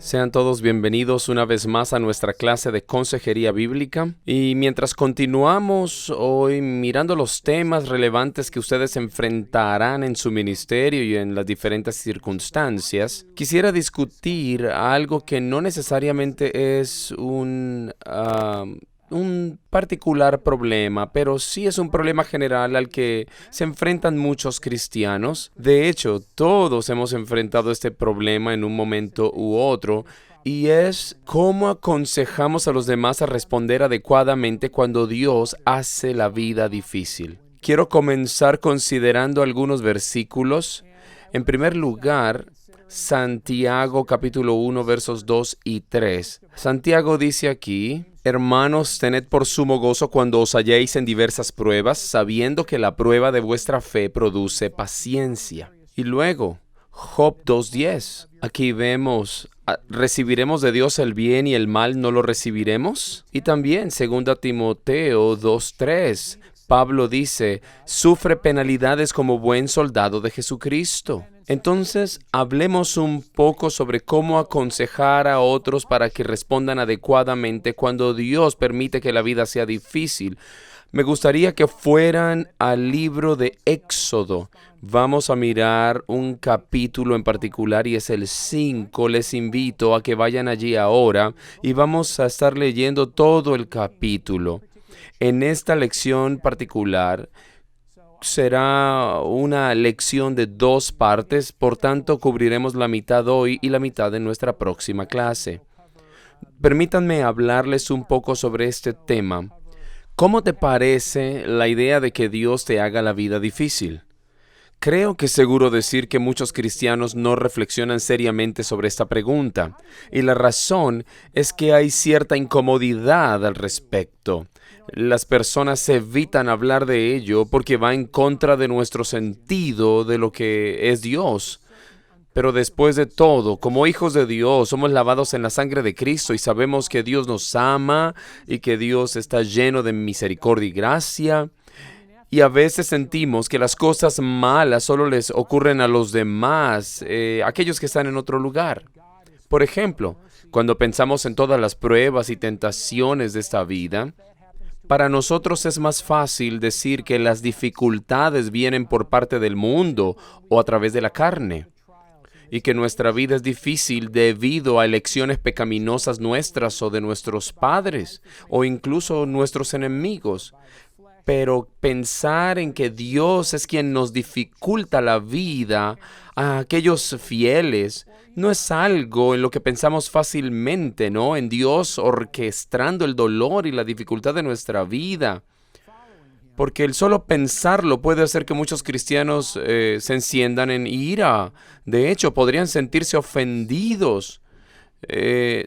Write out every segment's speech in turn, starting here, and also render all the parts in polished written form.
Sean todos bienvenidos una vez más a nuestra clase de consejería bíblica. Y mientras continuamos hoy mirando los temas relevantes que ustedes enfrentarán en su ministerio y en las diferentes circunstancias, quisiera discutir algo que no necesariamente es un particular problema, pero sí es un problema general al que se enfrentan muchos cristianos. De hecho, todos hemos enfrentado este problema en un momento u otro, y es cómo aconsejamos a los demás a responder adecuadamente cuando Dios hace la vida difícil. Quiero comenzar considerando algunos versículos. En primer lugar, Santiago capítulo 1 versos 2 y 3. Santiago dice aquí: Hermanos, tened por sumo gozo cuando os halléis en diversas pruebas, sabiendo que la prueba de vuestra fe produce paciencia. Y luego, Job 2:10. Aquí vemos: ¿recibiremos de Dios el bien y el mal no lo recibiremos? Y también 2 Timoteo 2:3. Pablo dice: sufre penalidades como buen soldado de Jesucristo. Entonces, hablemos un poco sobre cómo aconsejar a otros para que respondan adecuadamente cuando Dios permite que la vida sea difícil. Me gustaría que fueran al libro de Éxodo. Vamos a mirar un capítulo en particular y es el 5. Les invito a que vayan allí ahora y vamos a estar leyendo todo el capítulo. En esta lección particular será una lección de 2 partes, por tanto cubriremos la mitad hoy y la mitad en nuestra próxima clase. Permítanme hablarles un poco sobre este tema. ¿Cómo te parece la idea de que Dios te haga la vida difícil? Creo que es seguro decir que muchos cristianos no reflexionan seriamente sobre esta pregunta, y la razón es que hay cierta incomodidad al respecto. Las personas evitan hablar de ello porque va en contra de nuestro sentido de lo que es Dios. Pero después de todo, como hijos de Dios, somos lavados en la sangre de Cristo y sabemos que Dios nos ama y que Dios está lleno de misericordia y gracia. Y a veces sentimos que las cosas malas solo les ocurren a los demás, aquellos que están en otro lugar. Por ejemplo, cuando pensamos en todas las pruebas y tentaciones de esta vida, para nosotros es más fácil decir que las dificultades vienen por parte del mundo o a través de la carne, y que nuestra vida es difícil debido a elecciones pecaminosas nuestras o de nuestros padres, o incluso nuestros enemigos. Pero pensar en que Dios es quien nos dificulta la vida a aquellos fieles no es algo en lo que pensamos fácilmente, ¿no? En Dios orquestando el dolor y la dificultad de nuestra vida. Porque el solo pensarlo puede hacer que muchos cristianos se enciendan en ira. De hecho, podrían sentirse ofendidos.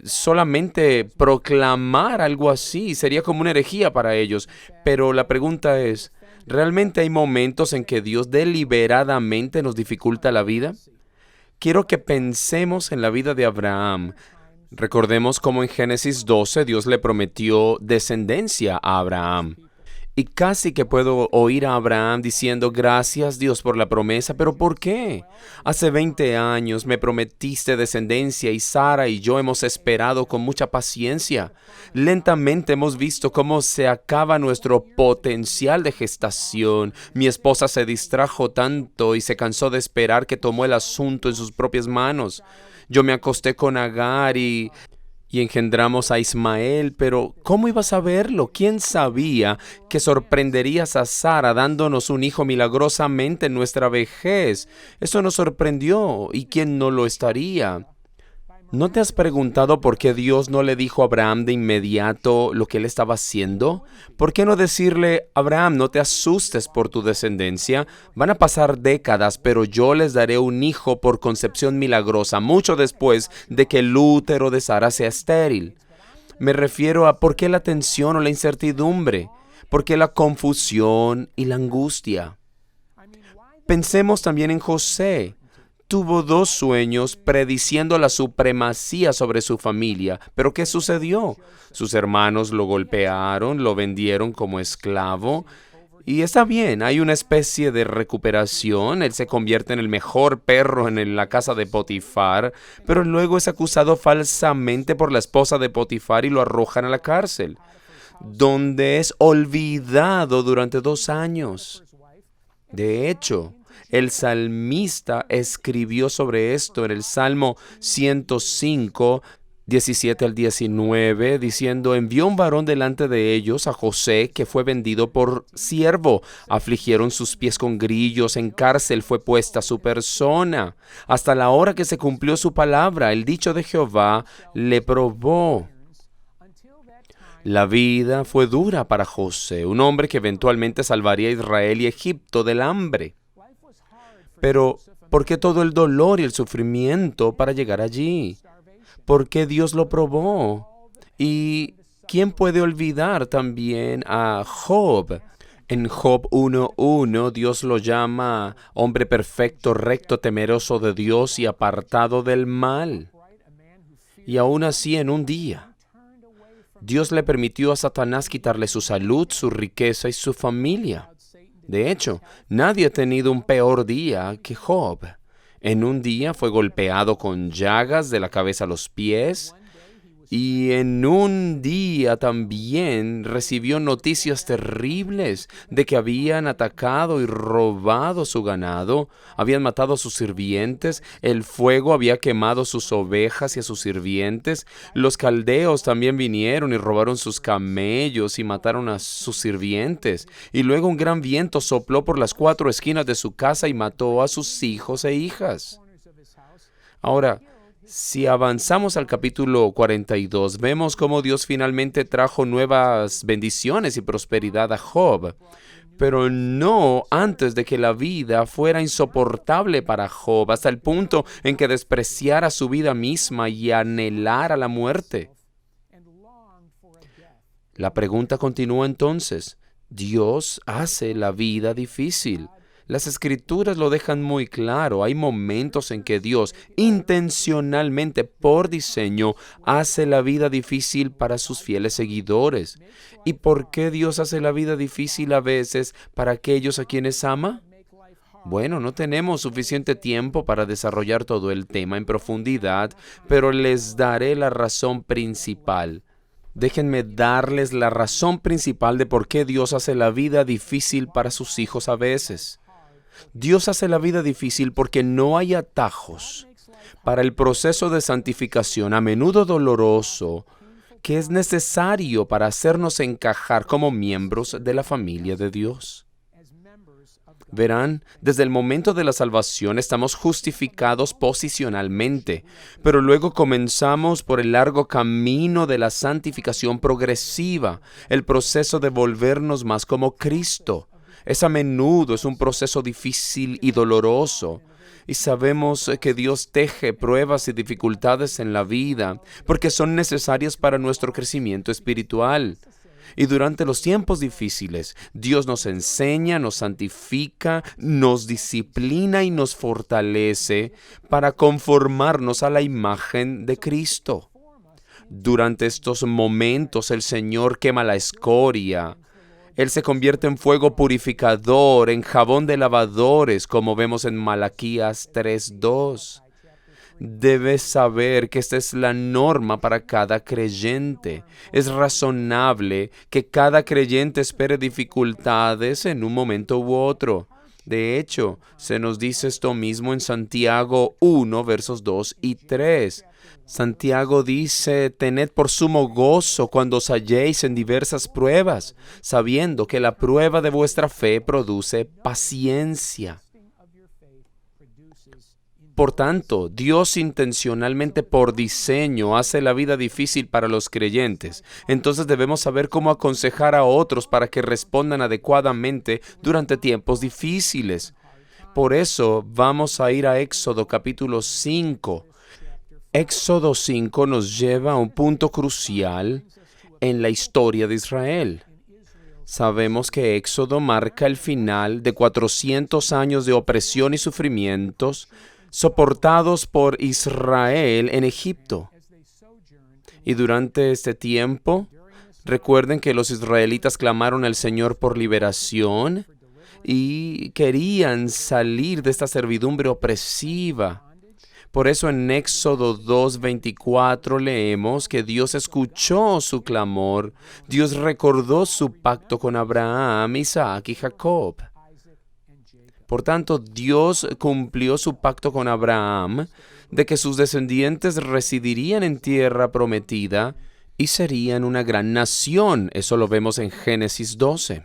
Solamente proclamar algo así sería como una herejía para ellos. Pero la pregunta es, ¿realmente hay momentos en que Dios deliberadamente nos dificulta la vida? Quiero que pensemos en la vida de Abraham. Recordemos cómo en Génesis 12 Dios le prometió descendencia a Abraham. Y casi que puedo oír a Abraham diciendo: gracias Dios por la promesa, pero ¿por qué? Hace 20 años me prometiste descendencia y Sara y yo hemos esperado con mucha paciencia. Lentamente hemos visto cómo se acaba nuestro potencial de gestación. Mi esposa se distrajo tanto y se cansó de esperar que tomó el asunto en sus propias manos. Yo me acosté con Agar y engendramos a Ismael, pero ¿cómo ibas a verlo? ¿Quién sabía que sorprenderías a Sara dándonos un hijo milagrosamente en nuestra vejez? Eso nos sorprendió, ¿y quién no lo estaría? ¿No te has preguntado por qué Dios no le dijo a Abraham de inmediato lo que él estaba haciendo? ¿Por qué no decirle: Abraham, no te asustes por tu descendencia? Van a pasar décadas, pero yo les daré un hijo por concepción milagrosa, mucho después de que el útero de Sara sea estéril. Me refiero a por qué la tensión o la incertidumbre, por qué la confusión y la angustia. Pensemos también en José. Tuvo 2 sueños prediciendo la supremacía sobre su familia. ¿Pero qué sucedió? Sus hermanos lo golpearon, lo vendieron como esclavo Y está bien, hay una especie de recuperación, él se convierte en el mejor perro en la casa de Potifar, pero luego es acusado falsamente por la esposa de Potifar y lo arrojan a la cárcel, donde es olvidado durante 2 años. De hecho, el salmista escribió sobre esto en el Salmo 105, 17 al 19, diciendo: envió un varón delante de ellos, a José, que fue vendido por siervo. Afligieron sus pies con grillos, en cárcel fue puesta su persona. Hasta la hora que se cumplió su palabra, el dicho de Jehová le probó. La vida fue dura para José, un hombre que eventualmente salvaría a Israel y Egipto del hambre. Pero, ¿por qué todo el dolor y el sufrimiento para llegar allí? ¿Por qué Dios lo probó? ¿Y quién puede olvidar también a Job? En Job 1:1, Dios lo llama hombre perfecto, recto, temeroso de Dios y apartado del mal. Y aún así, en un día, Dios le permitió a Satanás quitarle su salud, su riqueza y su familia. De hecho, nadie ha tenido un peor día que Job. En un día fue golpeado con llagas de la cabeza a los pies, y en un día también recibió noticias terribles de que habían atacado y robado su ganado, habían matado a sus sirvientes, el fuego había quemado sus ovejas y a sus sirvientes, los caldeos también vinieron y robaron sus camellos y mataron a sus sirvientes, y luego un gran viento sopló por las 4 esquinas de su casa y mató a sus hijos e hijas. Ahora, si avanzamos al capítulo 42, vemos cómo Dios finalmente trajo nuevas bendiciones y prosperidad a Job, pero no antes de que la vida fuera insoportable para Job, hasta el punto en que despreciara su vida misma y anhelara la muerte. La pregunta continúa entonces: Dios hace la vida difícil. Las Escrituras lo dejan muy claro. Hay momentos en que Dios, intencionalmente, por diseño, hace la vida difícil para sus fieles seguidores. ¿Y por qué Dios hace la vida difícil a veces para aquellos a quienes ama? Bueno, no tenemos suficiente tiempo para desarrollar todo el tema en profundidad, pero les daré la razón principal. Déjenme darles la razón principal de por qué Dios hace la vida difícil para sus hijos a veces. Dios hace la vida difícil porque no hay atajos para el proceso de santificación, a menudo doloroso, que es necesario para hacernos encajar como miembros de la familia de Dios. Verán, desde el momento de la salvación estamos justificados posicionalmente, pero luego comenzamos por el largo camino de la santificación progresiva, el proceso de volvernos más como Cristo. A menudo es un proceso difícil y doloroso, y sabemos que Dios teje pruebas y dificultades en la vida porque son necesarias para nuestro crecimiento espiritual. Y durante los tiempos difíciles, Dios nos enseña, nos santifica, nos disciplina y nos fortalece para conformarnos a la imagen de Cristo. Durante estos momentos, el Señor quema la escoria. Él se convierte en fuego purificador, en jabón de lavadores, como vemos en Malaquías 3:2. Debes saber que esta es la norma para cada creyente. Es razonable que cada creyente espere dificultades en un momento u otro. De hecho, se nos dice esto mismo en Santiago 1, versos 2 y 3. Santiago dice: tened por sumo gozo cuando os halléis en diversas pruebas, sabiendo que la prueba de vuestra fe produce paciencia. Por tanto, Dios intencionalmente, por diseño, hace la vida difícil para los creyentes. Entonces debemos saber cómo aconsejar a otros para que respondan adecuadamente durante tiempos difíciles. Por eso vamos a ir a Éxodo capítulo 5. Éxodo 5 nos lleva a un punto crucial en la historia de Israel. Sabemos que Éxodo marca el final de 400 años de opresión y sufrimientos soportados por Israel en Egipto. Y durante este tiempo Recuerden que los israelitas clamaron al Señor por liberación y querían salir de esta servidumbre opresiva. Por eso en Éxodo 2:24 leemos que Dios escuchó su clamor. Dios recordó su pacto con Abraham, Isaac y Jacob. Por tanto, Dios cumplió su pacto con Abraham de que sus descendientes residirían en tierra prometida y serían una gran nación. Eso lo vemos en Génesis 12.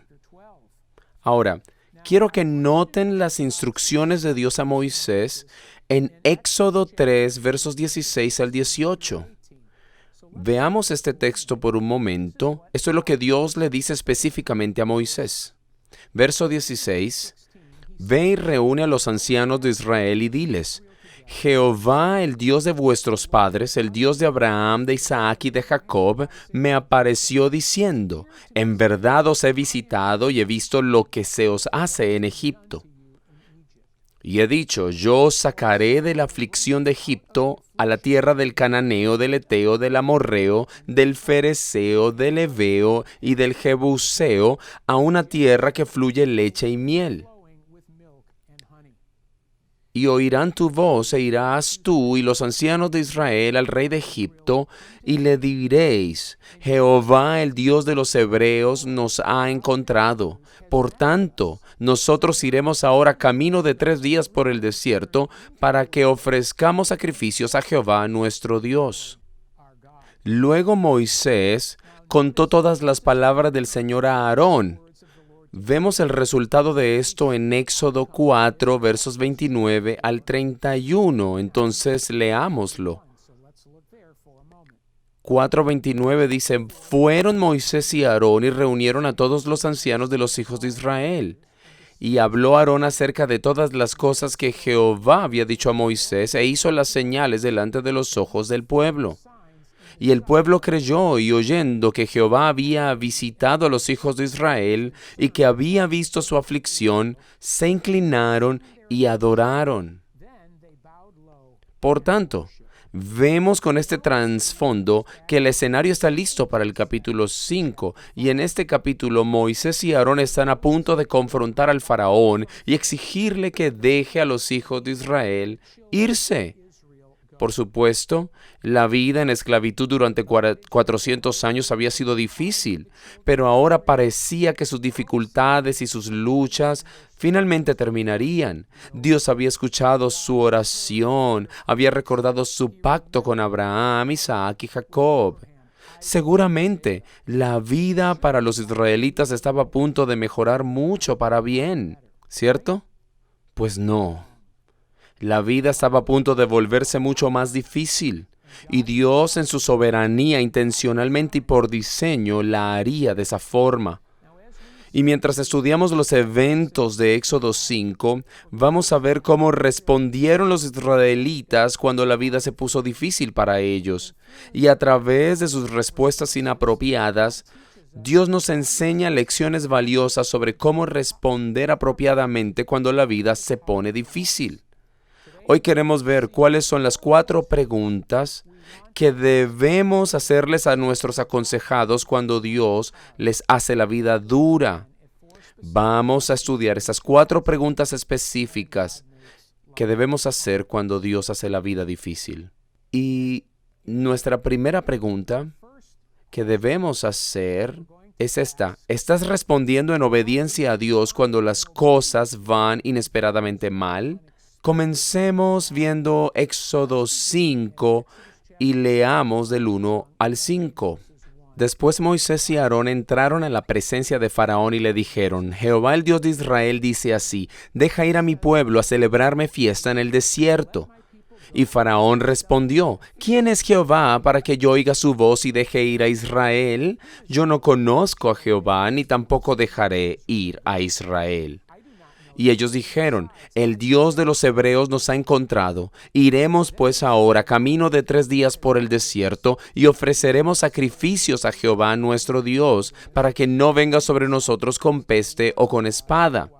Ahora, quiero que noten las instrucciones de Dios a Moisés en Éxodo 3, versos 16 al 18. Veamos este texto por un momento. Esto es lo que Dios le dice específicamente a Moisés. Verso 16. Ve y reúne a los ancianos de Israel y diles: Jehová, el Dios de vuestros padres, el Dios de Abraham, de Isaac y de Jacob, me apareció diciendo: en verdad os he visitado y he visto lo que se os hace en Egipto. Y he dicho: yo os sacaré de la aflicción de Egipto a la tierra del Cananeo, del Eteo, del Amorreo, del Fereceo, del Heveo y del Jebuseo, a una tierra que fluye leche y miel. Y oirán tu voz, e irás tú y los ancianos de Israel al rey de Egipto, y le diréis: Jehová, el Dios de los hebreos, nos ha encontrado. Por tanto, nosotros iremos ahora camino de 3 días por el desierto, para que ofrezcamos sacrificios a Jehová nuestro Dios. Luego Moisés contó todas las palabras del Señor a Aarón. Vemos el resultado de esto en Éxodo 4, versos 29 al 31. Entonces, leámoslo. 4:29 dice: fueron Moisés y Aarón y reunieron a todos los ancianos de los hijos de Israel. Y habló Aarón acerca de todas las cosas que Jehová había dicho a Moisés, e hizo las señales delante de los ojos del pueblo. Y el pueblo creyó, y oyendo que Jehová había visitado a los hijos de Israel, y que había visto su aflicción, se inclinaron y adoraron. Por tanto, vemos con este trasfondo que el escenario está listo para el capítulo 5, y en este capítulo Moisés y Aarón están a punto de confrontar al faraón y exigirle que deje a los hijos de Israel irse. Por supuesto, la vida en esclavitud durante 400 años había sido difícil, pero ahora parecía que sus dificultades y sus luchas finalmente terminarían. Dios había escuchado su oración, había recordado su pacto con Abraham, Isaac y Jacob. Seguramente, la vida para los israelitas estaba a punto de mejorar mucho para bien, ¿cierto? Pues no. La vida estaba a punto de volverse mucho más difícil, y Dios en su soberanía intencionalmente y por diseño la haría de esa forma. Y mientras estudiamos los eventos de Éxodo 5, vamos a ver cómo respondieron los israelitas cuando la vida se puso difícil para ellos. Y a través de sus respuestas inapropiadas, Dios nos enseña lecciones valiosas sobre cómo responder apropiadamente cuando la vida se pone difícil. Hoy queremos ver cuáles son las 4 preguntas que debemos hacerles a nuestros aconsejados cuando Dios les hace la vida dura. Vamos a estudiar esas 4 preguntas específicas que debemos hacer cuando Dios hace la vida difícil. Y nuestra primera pregunta que debemos hacer es esta: ¿estás respondiendo en obediencia a Dios cuando las cosas van inesperadamente mal? Comencemos viendo Éxodo 5 y leamos del 1 al 5. Después Moisés y Aarón entraron a la presencia de Faraón y le dijeron: Jehová el Dios de Israel dice así: deja ir a mi pueblo a celebrarme fiesta en el desierto. Y Faraón respondió: ¿quién es Jehová para que yo oiga su voz y deje ir a Israel? Yo no conozco a Jehová, ni tampoco dejaré ir a Israel. Y ellos dijeron: el Dios de los hebreos nos ha encontrado. Iremos pues ahora camino de 3 días por el desierto y ofreceremos sacrificios a Jehová nuestro Dios, para que no venga sobre nosotros con peste o con espada.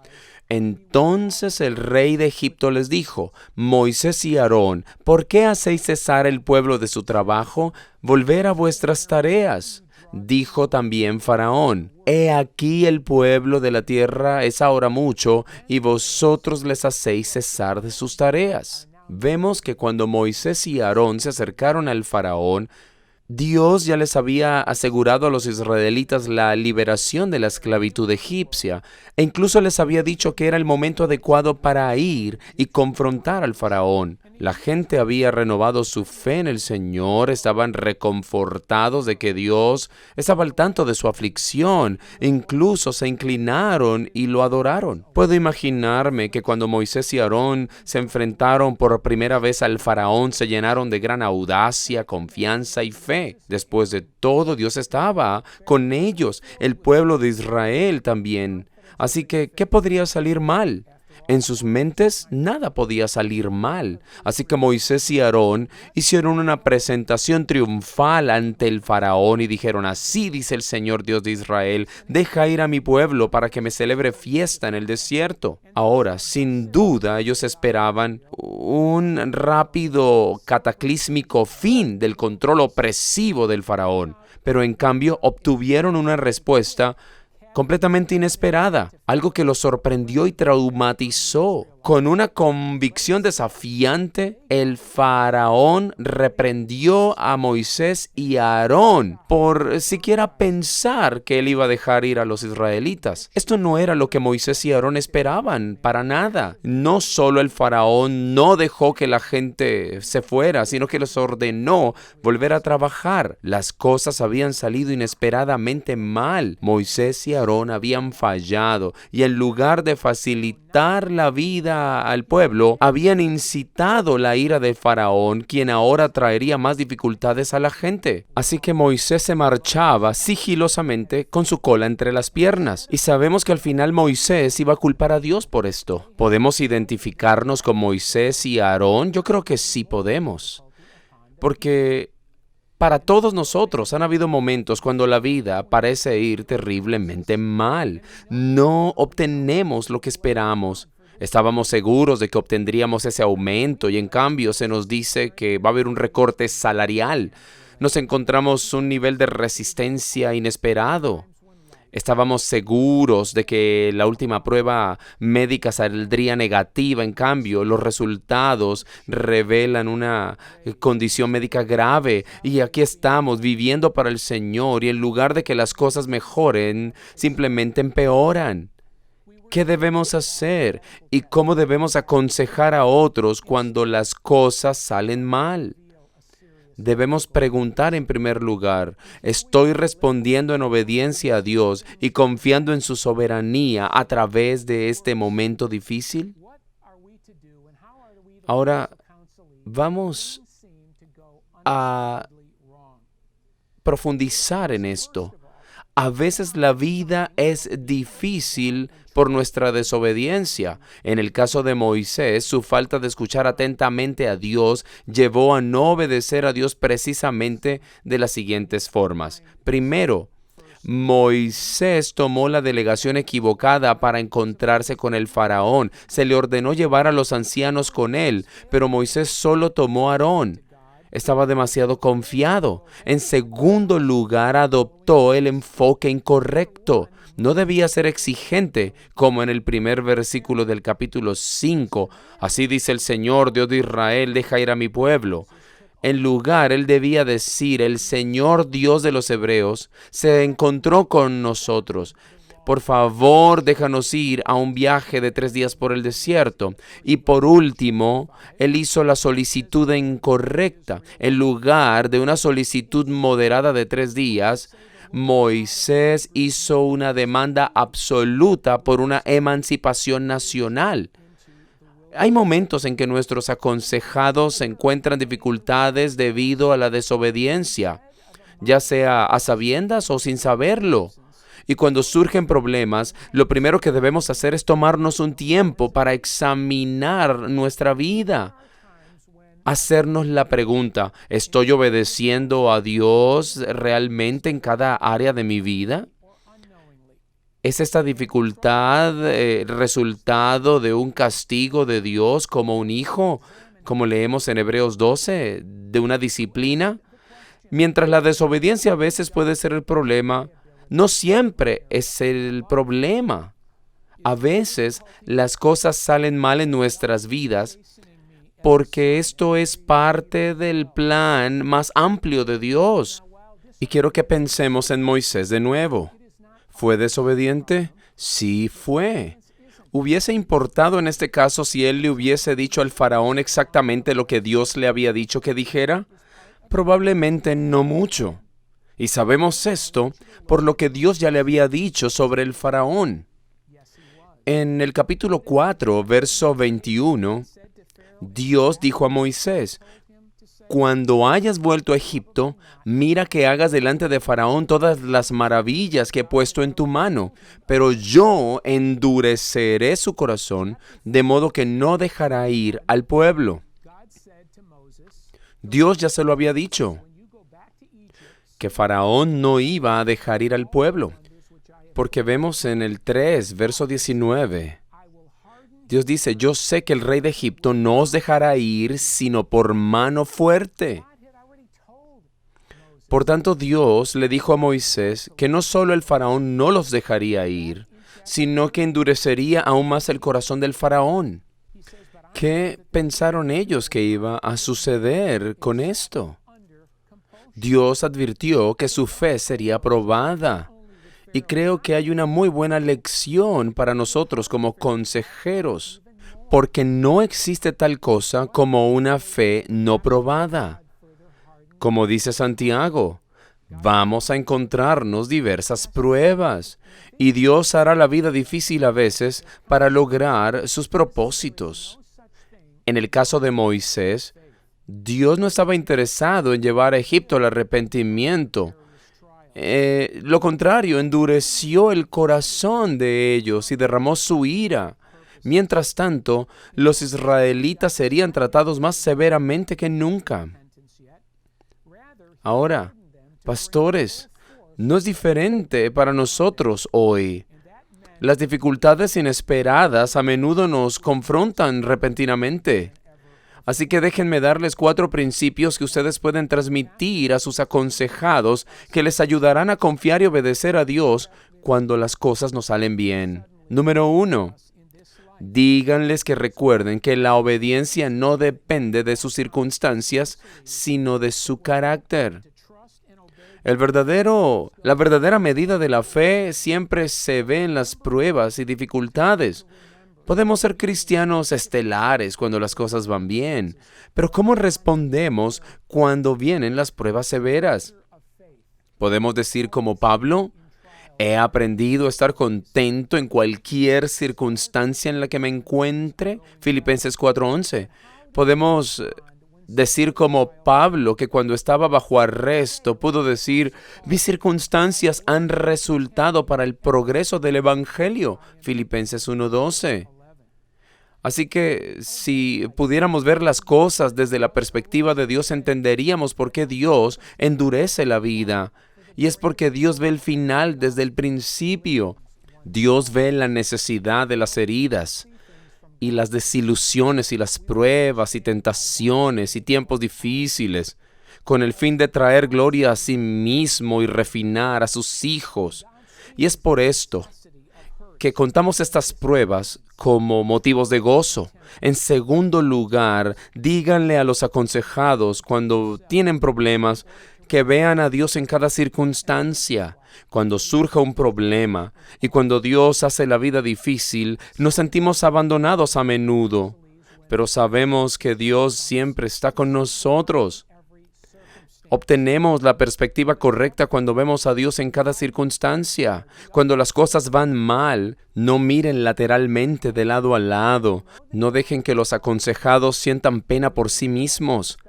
Entonces el rey de Egipto les dijo: Moisés y Aarón, ¿por qué hacéis cesar el pueblo de su trabajo? Volver a vuestras tareas. Dijo también Faraón: He aquí el pueblo de la tierra es ahora mucho, y vosotros les hacéis cesar de sus tareas. Vemos que cuando Moisés y Aarón se acercaron al Faraón, Dios ya les había asegurado a los israelitas la liberación de la esclavitud egipcia, e incluso les había dicho que era el momento adecuado para ir y confrontar al faraón. La gente había renovado su fe en el Señor, estaban reconfortados de que Dios estaba al tanto de su aflicción, incluso se inclinaron y lo adoraron. Puedo imaginarme que cuando Moisés y Aarón se enfrentaron por primera vez al faraón, se llenaron de gran audacia, confianza y fe. Después de todo, Dios estaba con ellos, el pueblo de Israel también. Así que, ¿qué podría salir mal? En sus mentes nada podía salir mal. Así que Moisés y Aarón hicieron una presentación triunfal ante el faraón y dijeron: Así dice el Señor Dios de Israel, deja ir a mi pueblo para que me celebre fiesta en el desierto. Ahora, sin duda, ellos esperaban un rápido, cataclísmico fin del control opresivo del faraón, pero en cambio obtuvieron una respuesta completamente inesperada, algo que los sorprendió y traumatizó. Con una convicción desafiante, el faraón reprendió a Moisés y a Aarón por siquiera pensar que él iba a dejar ir a los israelitas. Esto no era lo que Moisés y Aarón esperaban, para nada. No solo el faraón no dejó que la gente se fuera, sino que les ordenó volver a trabajar. Las cosas habían salido inesperadamente mal. Moisés y Aarón habían fallado y en lugar de facilitar la vida al pueblo, habían incitado la ira del faraón, quien ahora traería más dificultades a la gente. Así que Moisés se marchaba sigilosamente con su cola entre las piernas. Y sabemos que al final Moisés iba a culpar a Dios por esto. ¿Podemos identificarnos con Moisés y Aarón? Yo creo que sí podemos. Porque para todos nosotros han habido momentos cuando la vida parece ir terriblemente mal. No obtenemos lo que esperamos. Estábamos seguros de que obtendríamos ese aumento y en cambio se nos dice que va a haber un recorte salarial. Nos encontramos un nivel de resistencia inesperado. Estábamos seguros de que la última prueba médica saldría negativa. En cambio, los resultados revelan una condición médica grave. Y aquí estamos viviendo para el Señor y en lugar de que las cosas mejoren, simplemente empeoran. ¿Qué debemos hacer? ¿Y cómo debemos aconsejar a otros cuando las cosas salen mal? Debemos preguntar en primer lugar: ¿estoy respondiendo en obediencia a Dios y confiando en su soberanía a través de este momento difícil? Ahora, vamos a profundizar en esto. A veces la vida es difícil por nuestra desobediencia. En el caso de Moisés, su falta de escuchar atentamente a Dios llevó a no obedecer a Dios precisamente de las siguientes formas. Primero, Moisés tomó la delegación equivocada para encontrarse con el faraón. Se le ordenó llevar a los ancianos con él, pero Moisés solo tomó a Aarón. Estaba demasiado confiado. En segundo lugar, adoptó el enfoque incorrecto. No debía ser exigente, como en el primer versículo del capítulo 5. Así dice el Señor, Dios de Israel, deja ir a mi pueblo. En lugar, él debía decir: el Señor Dios de los hebreos se encontró con nosotros. Por favor, déjanos ir a un viaje de 3 días por el desierto. Y por último, él hizo la solicitud incorrecta. En lugar de una solicitud moderada de 3 días, Moisés hizo una demanda absoluta por una emancipación nacional. Hay momentos en que nuestros aconsejados encuentran dificultades debido a la desobediencia, ya sea a sabiendas o sin saberlo. Y cuando surgen problemas, lo primero que debemos hacer es tomarnos un tiempo para examinar nuestra vida. Hacernos la pregunta: ¿estoy obedeciendo a Dios realmente en cada área de mi vida? ¿Es esta dificultad resultado de un castigo de Dios como un hijo, como leemos en Hebreos 12, de una disciplina? Mientras la desobediencia a veces puede ser el problema, no siempre es el problema. A veces las cosas salen mal en nuestras vidas porque esto es parte del plan más amplio de Dios. Y quiero que pensemos en Moisés de nuevo. ¿Fue desobediente? Sí fue. ¿Hubiese importado en este caso si él le hubiese dicho al faraón exactamente lo que Dios le había dicho que dijera? Probablemente no mucho. Y sabemos esto por lo que Dios ya le había dicho sobre el faraón. En el capítulo 4, verso 21, Dios dijo a Moisés: cuando hayas vuelto a Egipto, mira que hagas delante de Faraón todas las maravillas que he puesto en tu mano, pero yo endureceré su corazón, de modo que no dejará ir al pueblo. Dios ya se lo había dicho, que Faraón no iba a dejar ir al pueblo, porque vemos en el 3, verso 19, Dios dice: yo sé que el rey de Egipto no os dejará ir, sino por mano fuerte. Por tanto, Dios le dijo a Moisés que no solo el faraón no los dejaría ir, sino que endurecería aún más el corazón del faraón. ¿Qué pensaron ellos que iba a suceder con esto? Dios advirtió que su fe sería probada. Y creo que hay una muy buena lección para nosotros como consejeros, porque no existe tal cosa como una fe no probada. Como dice Santiago, vamos a encontrarnos diversas pruebas, y Dios hará la vida difícil a veces para lograr sus propósitos. En el caso de Moisés, Dios no estaba interesado en llevar a Egipto al arrepentimiento. Lo contrario, endureció el corazón de ellos y derramó su ira. Mientras tanto, los israelitas serían tratados más severamente que nunca. Ahora, pastores, no es diferente para nosotros hoy. Las dificultades inesperadas a menudo nos confrontan repentinamente. Así que déjenme darles 4 principios que ustedes pueden transmitir a sus aconsejados que les ayudarán a confiar y obedecer a Dios cuando las cosas no salen bien. Número 1. Díganles que recuerden que la obediencia no depende de sus circunstancias, sino de su carácter. La verdadera medida de la fe siempre se ve en las pruebas y dificultades. Podemos ser cristianos estelares cuando las cosas van bien, pero ¿cómo respondemos cuando vienen las pruebas severas? Podemos decir como Pablo: he aprendido a estar contento en cualquier circunstancia en la que me encuentre. Filipenses 4:11. Podemos decir como Pablo, que cuando estaba bajo arresto pudo decir: mis circunstancias han resultado para el progreso del Evangelio. Filipenses 1:12. Así que si pudiéramos ver las cosas desde la perspectiva de Dios, entenderíamos por qué Dios endurece la vida. Y es porque Dios ve el final desde el principio. Dios ve la necesidad de las heridas y las desilusiones y las pruebas y tentaciones y tiempos difíciles, con el fin de traer gloria a sí mismo y refinar a sus hijos. Y es por esto que contamos estas pruebas como motivos de gozo. En segundo lugar, díganle a los aconsejados cuando tienen problemas que vean a Dios en cada circunstancia. Cuando surja un problema y cuando Dios hace la vida difícil, nos sentimos abandonados a menudo, pero sabemos que Dios siempre está con nosotros. Obtenemos la perspectiva correcta cuando vemos a Dios en cada circunstancia. Cuando las cosas van mal, no miren lateralmente de lado a lado. No dejen que los aconsejados sientan pena por sí mismos.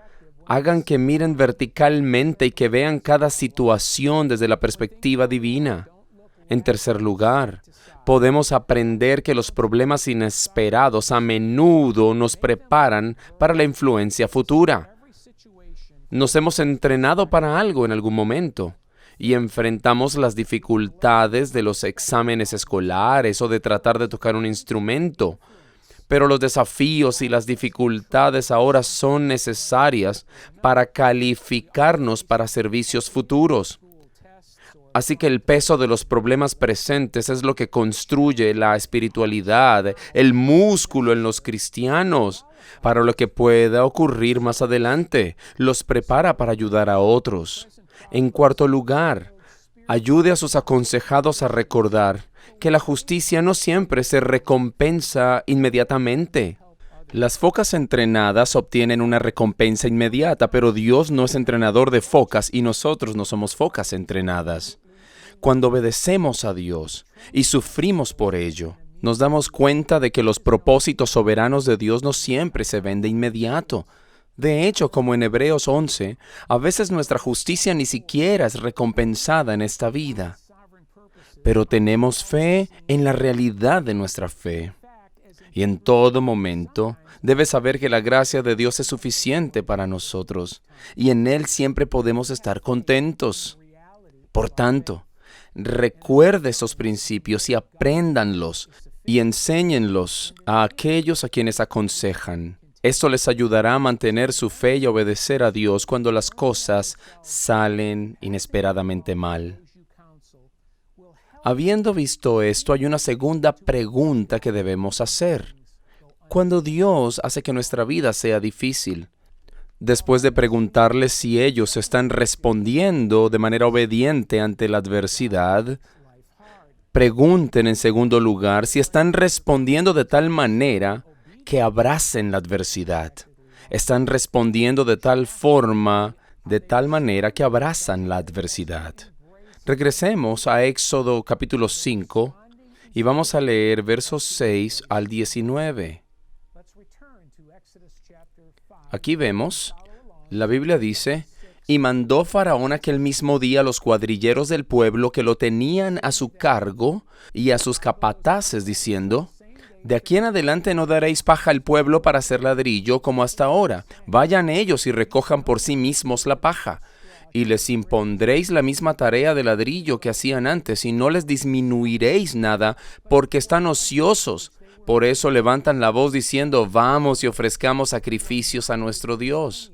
Hagan que miren verticalmente y que vean cada situación desde la perspectiva divina. En tercer lugar, podemos aprender que los problemas inesperados a menudo nos preparan para la influencia futura. Nos hemos entrenado para algo en algún momento y enfrentamos las dificultades de los exámenes escolares o de tratar de tocar un instrumento. Pero los desafíos y las dificultades ahora son necesarias para calificarnos para servicios futuros. Así que el peso de los problemas presentes es lo que construye la espiritualidad, el músculo en los cristianos, para lo que pueda ocurrir más adelante. Los prepara para ayudar a otros. En cuarto lugar, ayude a sus aconsejados a recordar que la justicia no siempre se recompensa inmediatamente. Las focas entrenadas obtienen una recompensa inmediata, pero Dios no es entrenador de focas y nosotros no somos focas entrenadas. Cuando obedecemos a Dios y sufrimos por ello, nos damos cuenta de que los propósitos soberanos de Dios no siempre se ven de inmediato. De hecho, como en Hebreos 11, a veces nuestra justicia ni siquiera es recompensada en esta vida. Pero tenemos fe en la realidad de nuestra fe. Y en todo momento, debes saber que la gracia de Dios es suficiente para nosotros, y en Él siempre podemos estar contentos. Por tanto, recuerde esos principios y apréndanlos, y enséñenlos a aquellos a quienes aconsejan. Esto les ayudará a mantener su fe y obedecer a Dios cuando las cosas salen inesperadamente mal. Habiendo visto esto, hay una segunda pregunta que debemos hacer. Cuando Dios hace que nuestra vida sea difícil, después de preguntarles si ellos están respondiendo de manera obediente ante la adversidad, pregunten en segundo lugar si están respondiendo de tal manera que abracen la adversidad. Están respondiendo de tal forma, de tal manera que abrazan la adversidad. Regresemos a Éxodo capítulo 5 y vamos a leer versos 6 al 19. Aquí vemos, la Biblia dice, y mandó Faraón aquel mismo día a los cuadrilleros del pueblo que lo tenían a su cargo y a sus capataces, diciendo, de aquí en adelante no daréis paja al pueblo para hacer ladrillo como hasta ahora. Vayan ellos y recojan por sí mismos la paja. Y les impondréis la misma tarea de ladrillo que hacían antes, y no les disminuiréis nada, porque están ociosos. Por eso levantan la voz diciendo, vamos y ofrezcamos sacrificios a nuestro Dios.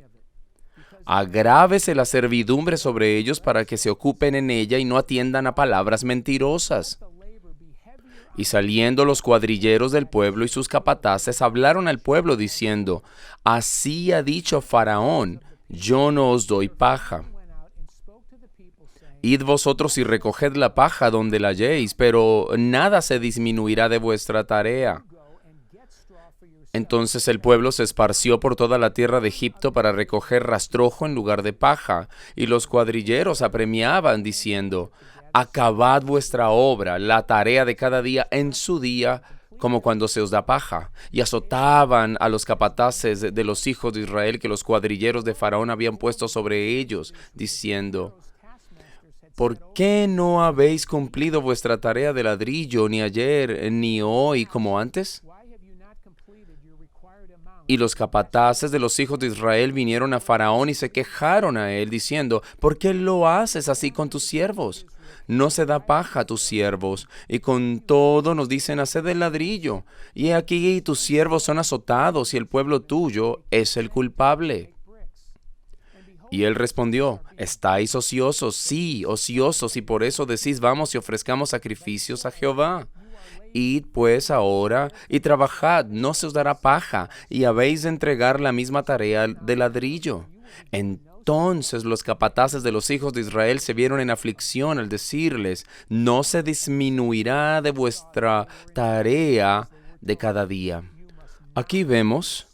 Agrávese la servidumbre sobre ellos para que se ocupen en ella y no atiendan a palabras mentirosas. Y saliendo los cuadrilleros del pueblo y sus capataces hablaron al pueblo diciendo, así ha dicho Faraón, yo no os doy paja. Id vosotros y recoged la paja donde la halléis, pero nada se disminuirá de vuestra tarea. Entonces el pueblo se esparció por toda la tierra de Egipto para recoger rastrojo en lugar de paja, y los cuadrilleros apremiaban diciendo, acabad vuestra obra, la tarea de cada día en su día, como cuando se os da paja. Y azotaban a los capataces de los hijos de Israel que los cuadrilleros de Faraón habían puesto sobre ellos, diciendo, ¿por qué no habéis cumplido vuestra tarea de ladrillo ni ayer ni hoy como antes? Y los capataces de los hijos de Israel vinieron a Faraón y se quejaron a él, diciendo, ¿por qué lo haces así con tus siervos? No se da paja a tus siervos, y con todo nos dicen, haced el ladrillo. Y aquí tus siervos son azotados, y el pueblo tuyo es el culpable. Y él respondió, ¿estáis ociosos? Sí, ociosos, y por eso decís, vamos y ofrezcamos sacrificios a Jehová. Id pues ahora y trabajad, no se os dará paja, y habéis de entregar la misma tarea de ladrillo. Entonces los capataces de los hijos de Israel se vieron en aflicción al decirles, no se disminuirá de vuestra tarea de cada día. Aquí vemos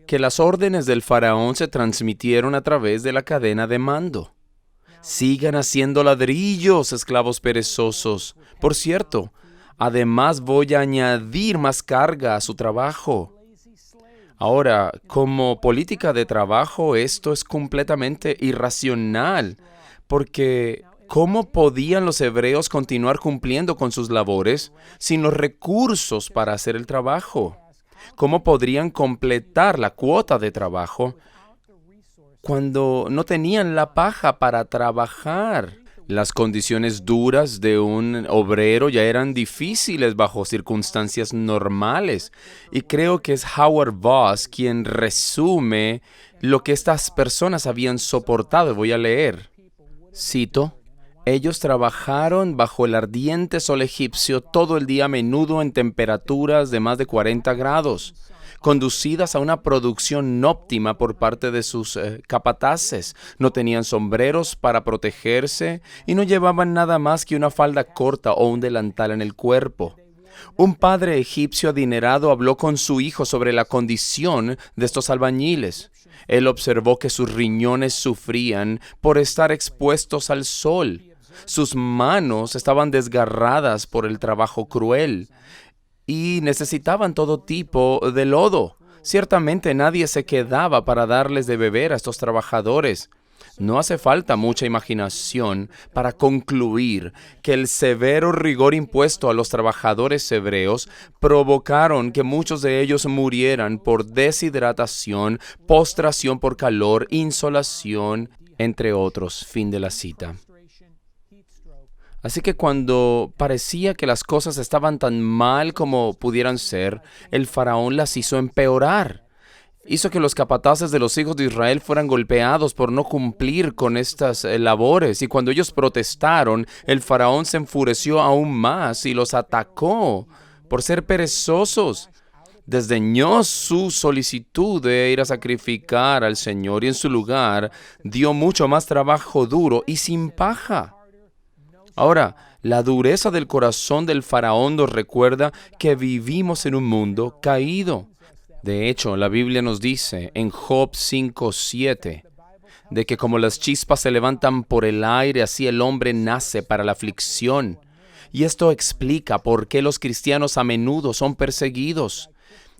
que las órdenes del faraón se transmitieron a través de la cadena de mando. Sigan haciendo ladrillos, esclavos perezosos. Por cierto, además voy a añadir más carga a su trabajo. Ahora, como política de trabajo, esto es completamente irracional, porque ¿cómo podían los hebreos continuar cumpliendo con sus labores sin los recursos para hacer el trabajo? ¿Cómo podrían completar la cuota de trabajo cuando no tenían la paja para trabajar? Las condiciones duras de un obrero ya eran difíciles bajo circunstancias normales. Y creo que es Howard Voss quien resume lo que estas personas habían soportado. Voy a leer. Cito: ellos trabajaron bajo el ardiente sol egipcio todo el día, a menudo en temperaturas de más de 40 grados, conducidas a una producción óptima por parte de sus capataces. No tenían sombreros para protegerse y no llevaban nada más que una falda corta o un delantal en el cuerpo. Un padre egipcio adinerado habló con su hijo sobre la condición de estos albañiles. Él observó que sus riñones sufrían por estar expuestos al sol. Sus manos estaban desgarradas por el trabajo cruel y necesitaban todo tipo de lodo. Ciertamente nadie se quedaba para darles de beber a estos trabajadores. No hace falta mucha imaginación para concluir que el severo rigor impuesto a los trabajadores hebreos provocaron que muchos de ellos murieran por deshidratación, postración por calor, insolación, entre otros. Fin de la cita. Así que cuando parecía que las cosas estaban tan mal como pudieran ser, el faraón las hizo empeorar. Hizo que los capataces de los hijos de Israel fueran golpeados por no cumplir con estas labores. Y cuando ellos protestaron, el faraón se enfureció aún más y los atacó por ser perezosos. Desdeñó su solicitud de ir a sacrificar al Señor y en su lugar dio mucho más trabajo duro y sin paja. Ahora, la dureza del corazón del faraón nos recuerda que vivimos en un mundo caído. De hecho, la Biblia nos dice en Job 5:7 de que como las chispas se levantan por el aire, así el hombre nace para la aflicción. Y esto explica por qué los cristianos a menudo son perseguidos.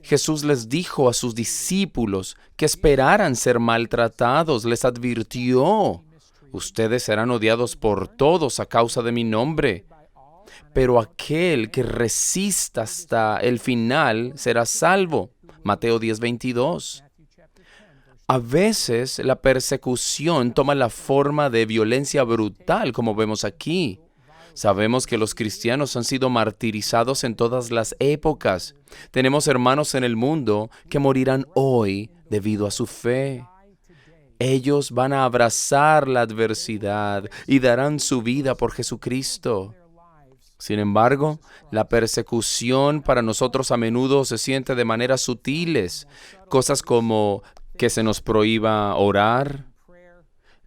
Jesús les dijo a sus discípulos que esperaran ser maltratados, les advirtió: ustedes serán odiados por todos a causa de mi nombre, pero aquel que resista hasta el final será salvo. Mateo 10:22. A veces la persecución toma la forma de violencia brutal, como vemos aquí. Sabemos que los cristianos han sido martirizados en todas las épocas. Tenemos hermanos en el mundo que morirán hoy debido a su fe. Ellos van a abrazar la adversidad y darán su vida por Jesucristo. Sin embargo, la persecución para nosotros a menudo se siente de maneras sutiles. Cosas como que se nos prohíba orar,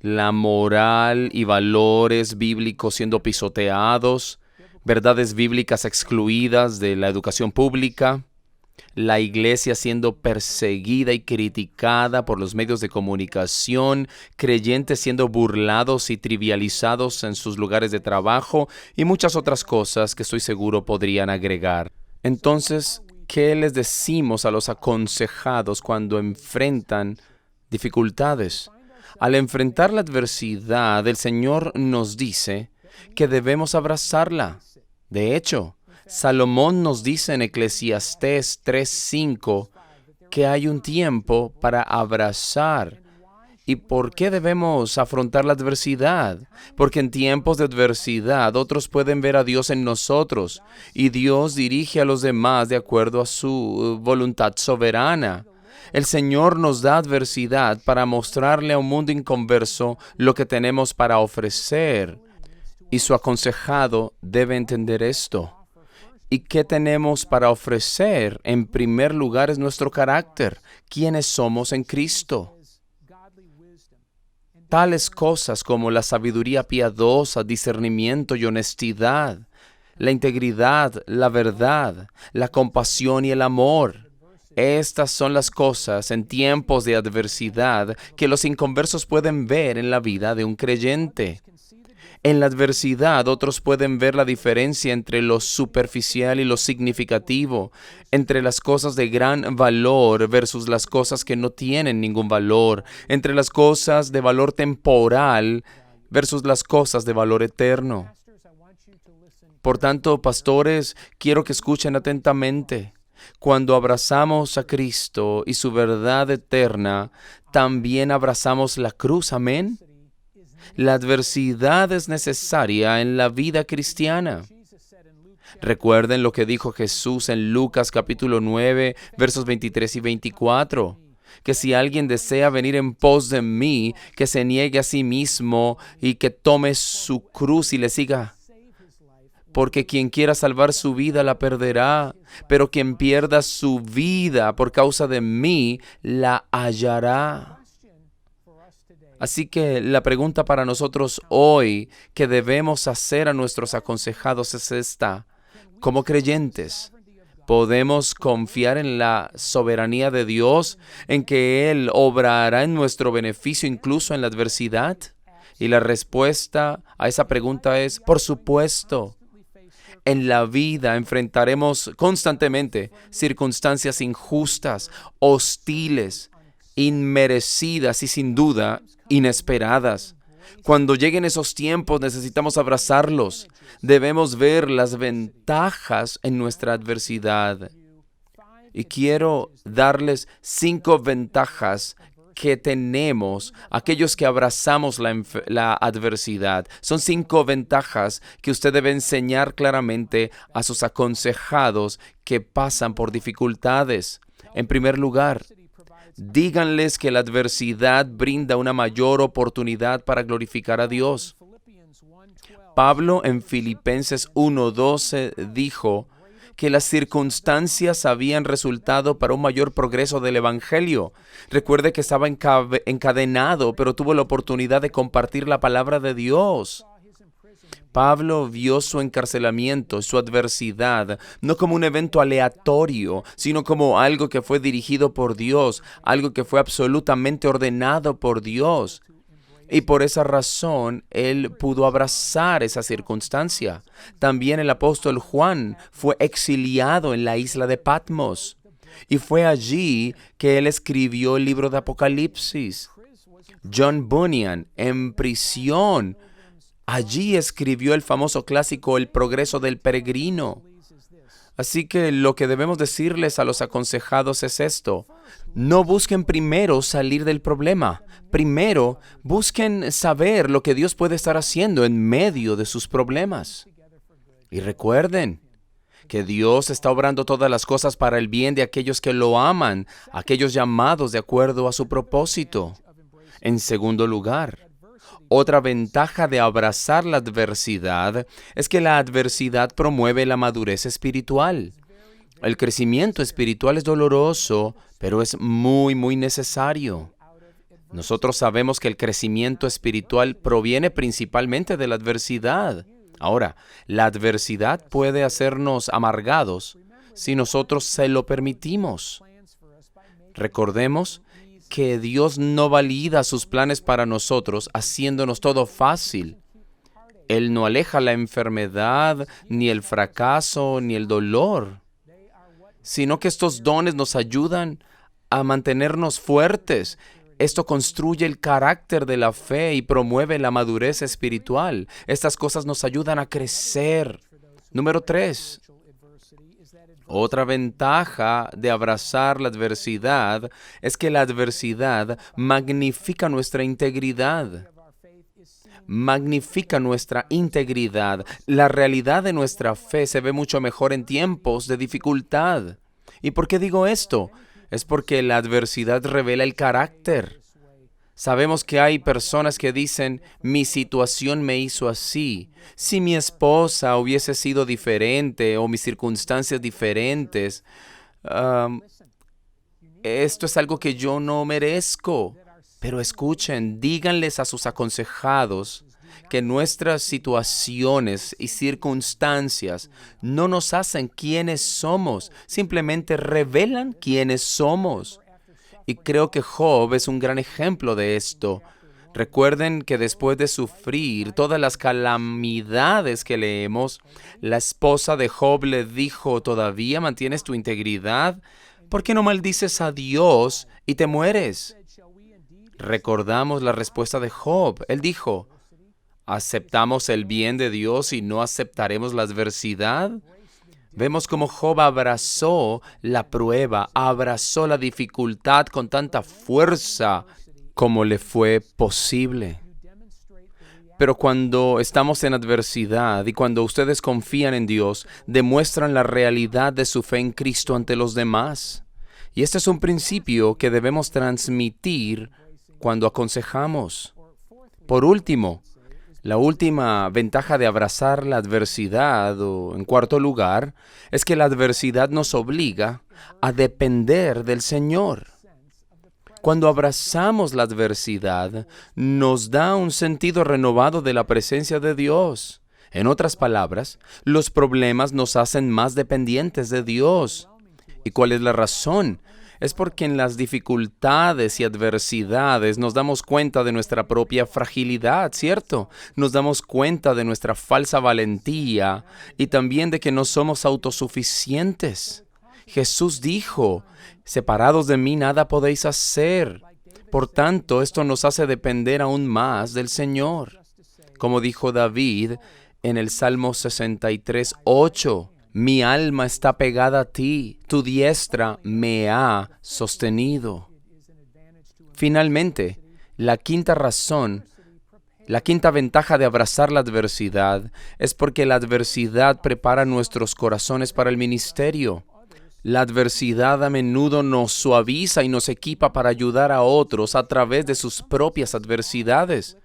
la moral y valores bíblicos siendo pisoteados, verdades bíblicas excluidas de la educación pública, la iglesia siendo perseguida y criticada por los medios de comunicación, creyentes siendo burlados y trivializados en sus lugares de trabajo y muchas otras cosas que estoy seguro podrían agregar. Entonces, ¿qué les decimos a los aconsejados cuando enfrentan dificultades? Al enfrentar la adversidad, el Señor nos dice que debemos abrazarla. De hecho, Salomón nos dice en Eclesiastés 3:5 que hay un tiempo para abrazar. ¿Y por qué debemos afrontar la adversidad? Porque en tiempos de adversidad otros pueden ver a Dios en nosotros y Dios dirige a los demás de acuerdo a su voluntad soberana. El Señor nos da adversidad para mostrarle a un mundo inconverso lo que tenemos para ofrecer. Y su aconsejado debe entender esto. ¿Y qué tenemos para ofrecer? En primer lugar es nuestro carácter, quiénes somos en Cristo. Tales cosas como la sabiduría piadosa, discernimiento y honestidad, la integridad, la verdad, la compasión y el amor. Estas son las cosas en tiempos de adversidad que los inconversos pueden ver en la vida de un creyente. En la adversidad, otros pueden ver la diferencia entre lo superficial y lo significativo, entre las cosas de gran valor versus las cosas que no tienen ningún valor, entre las cosas de valor temporal versus las cosas de valor eterno. Por tanto, pastores, quiero que escuchen atentamente. Cuando abrazamos a Cristo y su verdad eterna, también abrazamos la cruz, ¿amén? La adversidad es necesaria en la vida cristiana. Recuerden lo que dijo Jesús en Lucas capítulo 9, versos 23 y 24. Que si alguien desea venir en pos de mí, que se niegue a sí mismo y que tome su cruz y le siga. Porque quien quiera salvar su vida la perderá, pero quien pierda su vida por causa de mí la hallará. Así que la pregunta para nosotros hoy que debemos hacer a nuestros aconsejados es esta. Como creyentes, ¿podemos confiar en la soberanía de Dios, en que Él obrará en nuestro beneficio incluso en la adversidad? Y la respuesta a esa pregunta es, por supuesto. En la vida enfrentaremos constantemente circunstancias injustas, hostiles, inmerecidas y sin duda inesperadas. Cuando lleguen esos tiempos necesitamos abrazarlos. Debemos ver las ventajas en nuestra adversidad. Y quiero darles 5 ventajas que tenemos aquellos que abrazamos la adversidad. Son 5 ventajas que usted debe enseñar claramente a sus aconsejados que pasan por dificultades. En primer lugar, díganles que la adversidad brinda una mayor oportunidad para glorificar a Dios. Pablo en Filipenses 1:12 dijo que las circunstancias habían resultado para un mayor progreso del Evangelio. Recuerde que estaba encadenado, pero tuvo la oportunidad de compartir la palabra de Dios. Pablo vio su encarcelamiento, su adversidad, no como un evento aleatorio, sino como algo que fue dirigido por Dios, algo que fue absolutamente ordenado por Dios. Y por esa razón, él pudo abrazar esa circunstancia. También el apóstol Juan fue exiliado en la isla de Patmos. Y fue allí que él escribió el libro de Apocalipsis. John Bunyan, en prisión, allí escribió el famoso clásico El progreso del peregrino. Así que lo que debemos decirles a los aconsejados es esto. No busquen primero salir del problema. Primero, busquen saber lo que Dios puede estar haciendo en medio de sus problemas. Y recuerden que Dios está obrando todas las cosas para el bien de aquellos que lo aman, aquellos llamados de acuerdo a su propósito. En segundo lugar, otra ventaja de abrazar la adversidad es que la adversidad promueve la madurez espiritual. El crecimiento espiritual es doloroso, pero es muy necesario. Nosotros sabemos que el crecimiento espiritual proviene principalmente de la adversidad. Ahora, la adversidad puede hacernos amargados si nosotros se lo permitimos. Recordemos que Dios no valida sus planes para nosotros haciéndonos todo fácil. Él no aleja la enfermedad, ni el fracaso, ni el dolor, sino que estos dones nos ayudan a mantenernos fuertes. Esto construye el carácter de la fe y promueve la madurez espiritual. Estas cosas nos ayudan a crecer. Número 3. Otra ventaja de abrazar la adversidad es que la adversidad magnifica nuestra integridad. Magnifica nuestra integridad. La realidad de nuestra fe se ve mucho mejor en tiempos de dificultad. ¿Y por qué digo esto? Es porque la adversidad revela el carácter. Sabemos que hay personas que dicen, mi situación me hizo así. Si mi esposa hubiese sido diferente o mis circunstancias diferentes, esto es algo que yo no merezco. Pero escuchen, díganles a sus aconsejados que nuestras situaciones y circunstancias no nos hacen quienes somos, simplemente revelan quiénes somos. Y creo que Job es un gran ejemplo de esto. Recuerden que después de sufrir todas las calamidades que leemos, la esposa de Job le dijo, ¿todavía mantienes tu integridad? ¿Por qué no maldices a Dios y te mueres? Recordamos la respuesta de Job. Él dijo, ¿aceptamos el bien de Dios y no aceptaremos la adversidad? Vemos cómo Job abrazó la prueba, abrazó la dificultad con tanta fuerza como le fue posible. Pero cuando estamos en adversidad y cuando ustedes confían en Dios, demuestran la realidad de su fe en Cristo ante los demás. Y este es un principio que debemos transmitir cuando aconsejamos. Por último, la última ventaja de abrazar la adversidad, o en cuarto lugar, es que la adversidad nos obliga a depender del Señor. Cuando abrazamos la adversidad, nos da un sentido renovado de la presencia de Dios. En otras palabras, los problemas nos hacen más dependientes de Dios. ¿Y cuál es la razón? Es porque en las dificultades y adversidades nos damos cuenta de nuestra propia fragilidad, ¿cierto? Nos damos cuenta de nuestra falsa valentía y también de que no somos autosuficientes. Jesús dijo, separados de mí nada podéis hacer. Por tanto, esto nos hace depender aún más del Señor. Como dijo David en el Salmo 63:8, mi alma está pegada a ti, tu diestra me ha sostenido. Finalmente, la quinta ventaja de abrazar la adversidad es porque la adversidad prepara nuestros corazones para el ministerio. La adversidad a menudo nos suaviza y nos equipa para ayudar a otros a través de sus propias adversidades.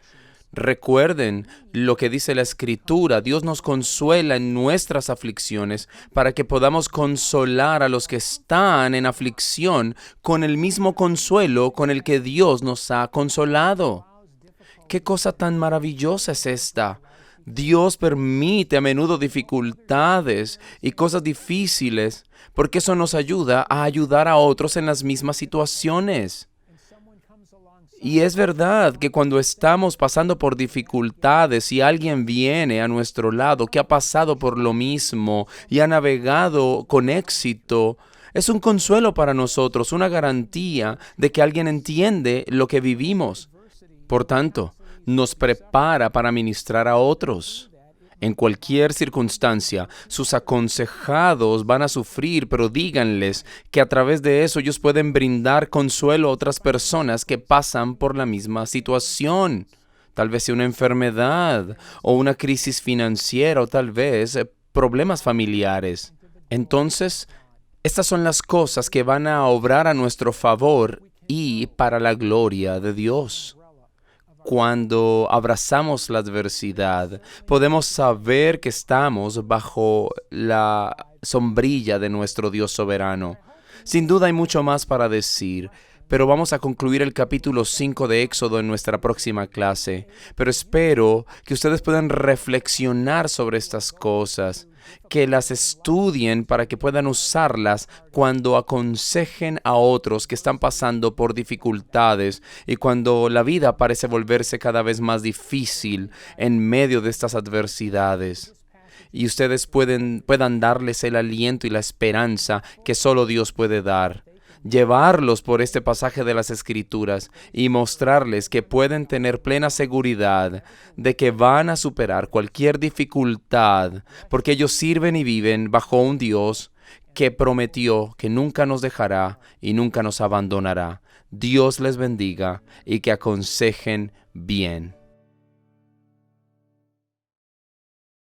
Recuerden lo que dice la Escritura, Dios nos consuela en nuestras aflicciones para que podamos consolar a los que están en aflicción con el mismo consuelo con el que Dios nos ha consolado. ¿Qué cosa tan maravillosa es esta? Dios permite a menudo dificultades y cosas difíciles porque eso nos ayuda a ayudar a otros en las mismas situaciones. Y es verdad que cuando estamos pasando por dificultades y alguien viene a nuestro lado que ha pasado por lo mismo y ha navegado con éxito, es un consuelo para nosotros, una garantía de que alguien entiende lo que vivimos. Por tanto, nos prepara para ministrar a otros. En cualquier circunstancia, sus aconsejados van a sufrir, pero díganles que a través de eso ellos pueden brindar consuelo a otras personas que pasan por la misma situación. Tal vez sea una enfermedad, o una crisis financiera, o tal vez problemas familiares. Entonces, estas son las cosas que van a obrar a nuestro favor y para la gloria de Dios. Cuando abrazamos la adversidad, podemos saber que estamos bajo la sombrilla de nuestro Dios soberano. Sin duda hay mucho más para decir, pero vamos a concluir el capítulo 5 de Éxodo en nuestra próxima clase. Pero espero que ustedes puedan reflexionar sobre estas cosas, que las estudien para que puedan usarlas cuando aconsejen a otros que están pasando por dificultades y cuando la vida parece volverse cada vez más difícil en medio de estas adversidades. Y ustedes puedan darles el aliento y la esperanza que solo Dios puede dar. Llevarlos por este pasaje de las Escrituras y mostrarles que pueden tener plena seguridad de que van a superar cualquier dificultad, porque ellos sirven y viven bajo un Dios que prometió que nunca nos dejará y nunca nos abandonará. Dios les bendiga y que aconsejen bien.